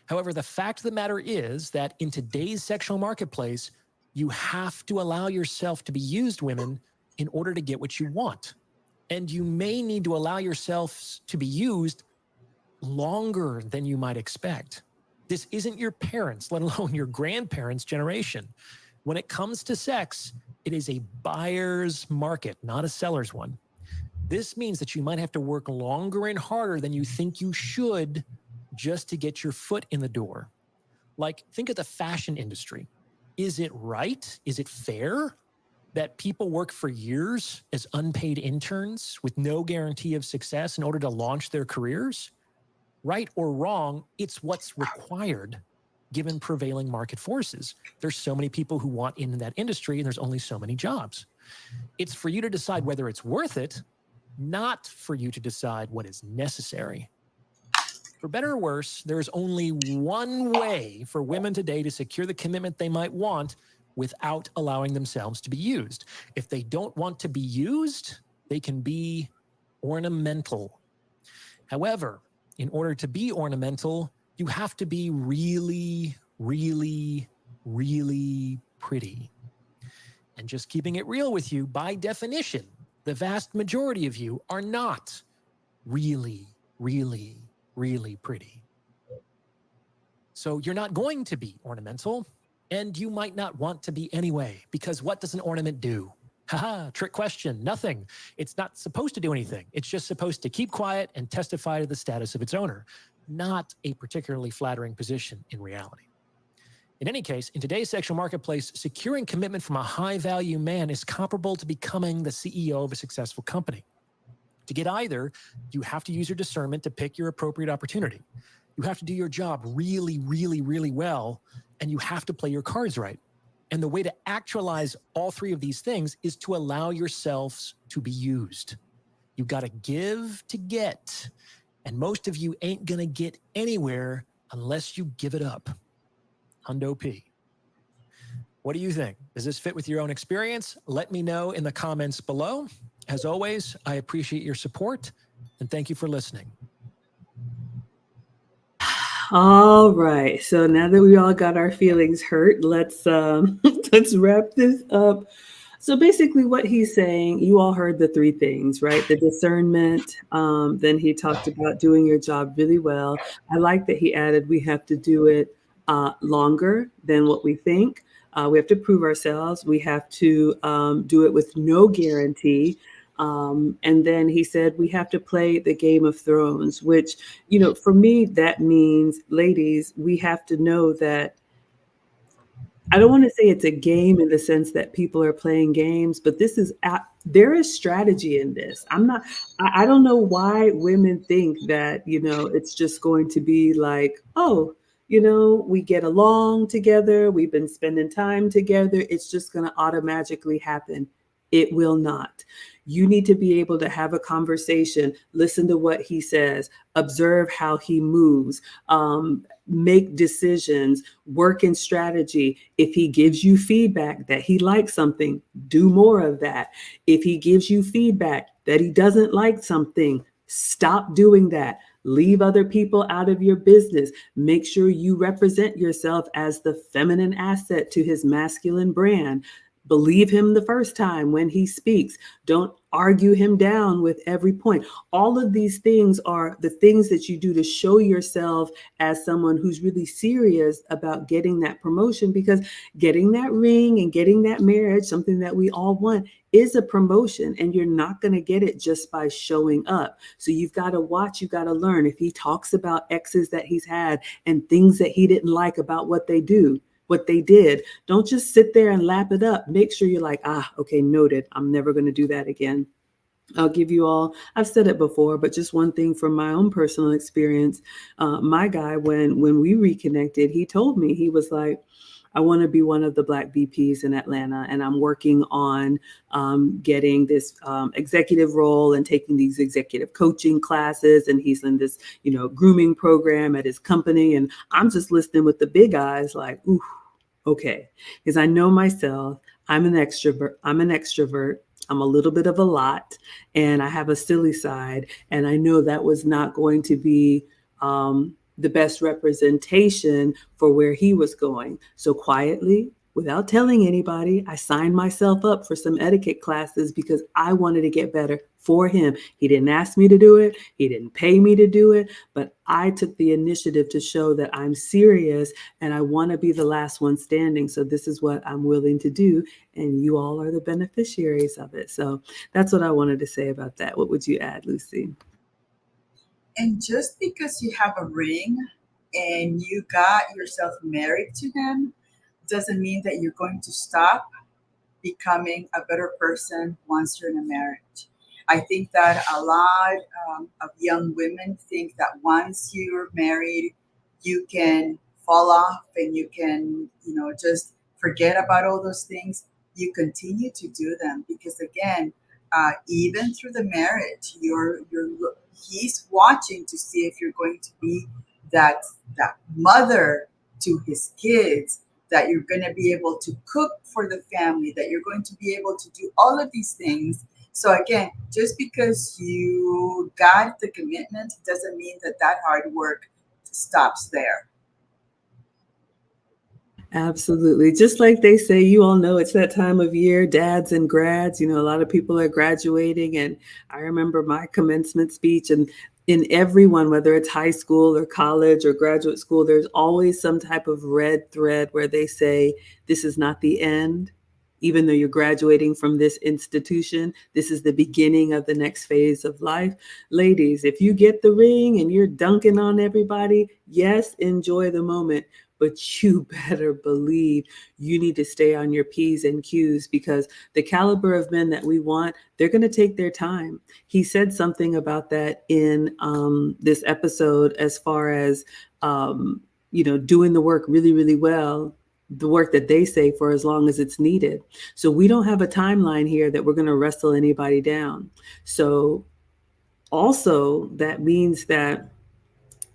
However, the fact of the matter is that in today's sexual marketplace, you have to allow yourself to be used, women, in order to get what you want. And you may need to allow yourselves to be used longer than you might expect. This isn't your parents', let alone your grandparents' generation. When it comes to sex, it is a buyer's market, not a seller's one. This means that you might have to work longer and harder than you think you should just to get your foot in the door. Like, think of the fashion industry. Is it right? Is it fair that people work for years as unpaid interns with no guarantee of success in order to launch their careers? Right or wrong, it's what's required given prevailing market forces. There's so many people who want into that industry and there's only so many jobs. It's for you to decide whether it's worth it, not for you to decide what is necessary. For better or worse, there's only one way for women today to secure the commitment they might want without allowing themselves to be used. If they don't want to be used, they can be ornamental. However, in order to be ornamental, you have to be really, really, really pretty. And just keeping it real with you, by definition, the vast majority of you are not really, really, really pretty. So you're not going to be ornamental, and you might not want to be anyway, because what does an ornament do? Haha, trick question, nothing. It's not supposed to do anything. It's just supposed to keep quiet and testify to the status of its owner, not a particularly flattering position in reality. In any case, in today's sexual marketplace, securing commitment from a high-value man is comparable to becoming the CEO of a successful company. To get either, you have to use your discernment to pick your appropriate opportunity. You have to do your job really, really, really well, and you have to play your cards right. And the way to actualize all three of these things is to allow yourselves to be used. You got to give to get. And most of you ain't going to get anywhere unless you give it up. Hundo P. What do you think? Does this fit with your own experience? Let me know in the comments below. As always, I appreciate your support and thank you for listening. All right. So now that we all got our feelings hurt, let's let's wrap this up. So basically what he's saying, you all heard the three things, right? The discernment. Then he talked about doing your job really well. I like that he added we have to do it longer than what we think. We have to prove ourselves. We have to do it with no guarantee. And then he said we have to play the Game of Thrones, which, you know, for me, that means, ladies, we have to know that I don't want to say it's a game in the sense that people are playing games, but this is there is strategy in this. I don't know why women think that, you know, it's just going to be like, oh, you know, we get along together. We've been spending time together. It's just going to automatically happen. It will not. You need to be able to have a conversation, listen to what he says, observe how he moves, make decisions, work in strategy. If he gives you feedback that he likes something, do more of that. If he gives you feedback that he doesn't like something, stop doing that. Leave other people out of your business. Make sure you represent yourself as the feminine asset to his masculine brand. Believe him the first time when he speaks. Don't argue him down with every point. All of these things are the things that you do to show yourself as someone who's really serious about getting that promotion, because getting that ring and getting that marriage, something that we all want, is a promotion, and you're not going to get it just by showing up. So you've got to watch, you've got to learn. If he talks about exes that he's had and things that he didn't like about what they did, don't just sit there and lap it up. Make sure you're like, okay, noted. I'm never going to do that again. I'll give you all, I've said it before, but just one thing from my own personal experience. My guy, when we reconnected, he told me, he was like, I want to be one of the Black VPs in Atlanta, and I'm working on getting this executive role and taking these executive coaching classes. And he's in this, you know, grooming program at his company. And I'm just listening with the big eyes like, ooh, okay. Because I know myself, I'm an extrovert. I'm a little bit of a lot, and I have a silly side. And I know that was not going to be the best representation for where he was going. So quietly, without telling anybody, I signed myself up for some etiquette classes because I wanted to get better for him. He didn't ask me to do it. He didn't pay me to do it, but I took the initiative to show that I'm serious and I want to be the last one standing. So this is what I'm willing to do. And you all are the beneficiaries of it. So that's what I wanted to say about that. What would you add, Lucy? And just because you have a ring and you got yourself married to him doesn't mean that you're going to stop becoming a better person once you're in a marriage. I think that a lot of young women think that once you're married, you can fall off and you can, just forget about all those things. You continue to do them because, again, even through the marriage, he's watching to see if you're going to be that that mother to his kids, that you're going to be able to cook for the family, that you're going to be able to do all of these things. So again, just because you got the commitment doesn't mean that hard work stops there. Absolutely. Just like they say, you all know it's that time of year, dads and grads, a lot of people are graduating. And I remember my commencement speech, and in everyone, whether it's high school or college or graduate school, there's always some type of red thread where they say, this is not the end. Even though you're graduating from this institution, this is the beginning of the next phase of life. Ladies, if you get the ring and you're dunking on everybody, yes, enjoy the moment. But you better believe you need to stay on your P's and Q's, because the caliber of men that we want, they're going to take their time. He said something about that in this episode, as far as, doing the work really, really well, the work that they say, for as long as it's needed. So we don't have a timeline here that we're going to wrestle anybody down. So also that means that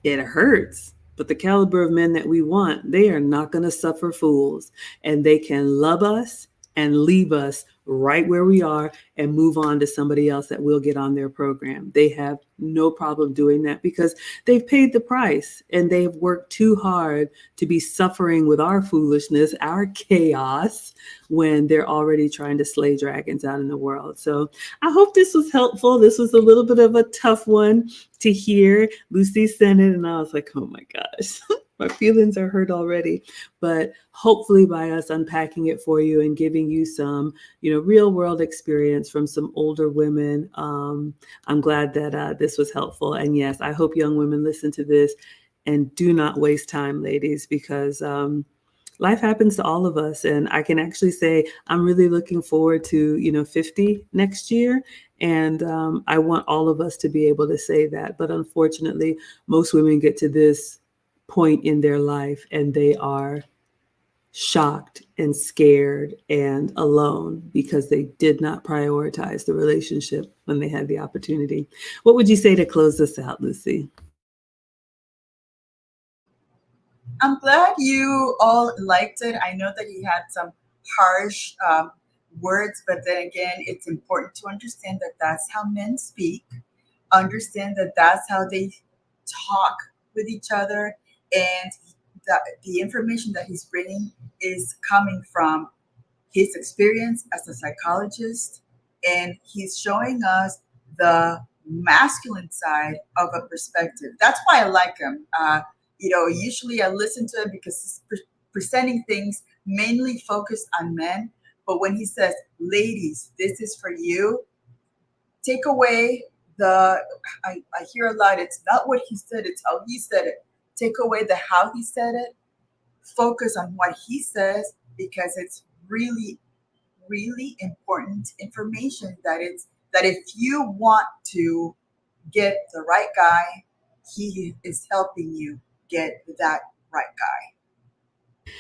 it hurts. But the caliber of men that we want, they are not going to suffer fools. And they can love us and leave us right where we are and move on to somebody else that will get on their program. They have no problem doing that because they've paid the price and they've worked too hard to be suffering with our foolishness, our chaos, when they're already trying to slay dragons out in the world. So I hope this was helpful. This was a little bit of a tough one to hear. Lucy sent it and I was like, oh my gosh. My feelings are hurt already, but hopefully by us unpacking it for you and giving you some, real world experience from some older women, I'm glad that this was helpful. And yes, I hope young women listen to this and do not waste time, ladies, because life happens to all of us. And I can actually say I'm really looking forward to, 50 next year. And I want all of us to be able to say that. But unfortunately, most women get to this point in their life and they are shocked and scared and alone because they did not prioritize the relationship when they had the opportunity. What would you say to close this out, Lucy? I'm glad you all liked it. I know that he had some harsh words, but then again, it's important to understand that that's how men speak. Understand that that's how they talk with each other, and the information that he's bringing is coming from his experience as a psychologist, and he's showing us the masculine side of a perspective. That's why I like him. Usually I listen to him because he's presenting things mainly focused on men. But when he says, ladies, this is for you, take away I hear a lot, it's not what he said, it's how he said it. Take away the how he said it, focus on what he says, because it's really, really important information that if you want to get the right guy, he is helping you get that right guy.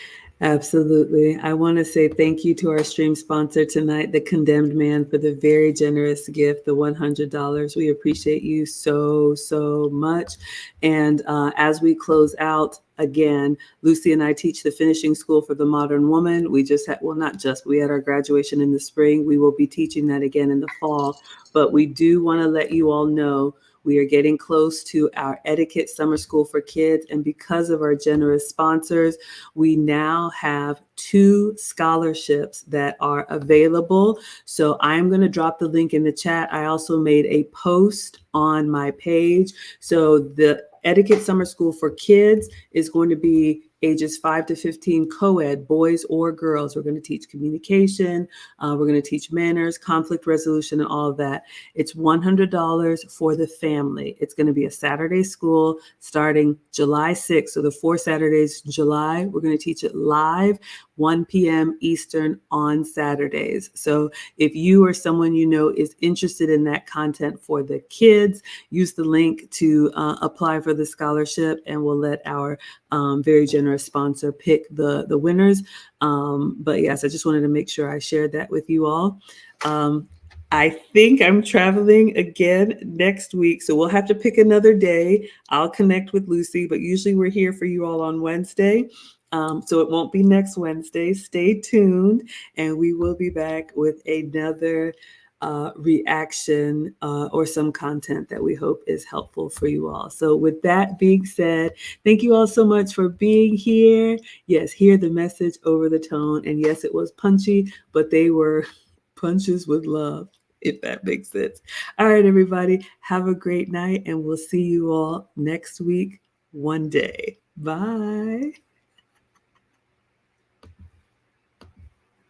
Absolutely. I want to say thank you to our stream sponsor tonight, The Condemned Man, for the very generous gift, the $100. We appreciate you so, so much. And as we close out, again, Lucy and I teach the finishing school for the modern woman. We just had, well, not just, we had our graduation in the spring. We will be teaching that again in the fall. But we do want to let you all know We are getting close to our etiquette summer school for kids. And because of our generous sponsors, we now have 2 scholarships that are available. So I'm going to drop the link in the chat. I also made a post on my page. So the etiquette summer school for kids is going to be ages 5 to 15 co-ed, boys or girls. We're going to teach communication. We're going to teach manners, conflict resolution, and all of that. It's $100 for the family. It's going to be a Saturday school starting July 6th. So the 4 Saturdays in July, we're going to teach it live, 1 p.m. Eastern on Saturdays. So if you or someone you know is interested in that content for the kids, use the link to apply for the scholarship, and we'll let our very generous sponsor pick the winners. But yes, I just wanted to make sure I shared that with you all. I think I'm traveling again next week, so we'll have to pick another day. I'll connect with Lucy, but usually we're here for you all on Wednesday. So it won't be next Wednesday. Stay tuned, and we will be back with another reaction or some content that we hope is helpful for you all. So with that being said, thank you all so much for being here. Yes, hear the message over the tone. And yes, it was punchy, but they were punches with love, if that makes sense. All right, everybody, have a great night, and we'll see you all next week, one day. Bye.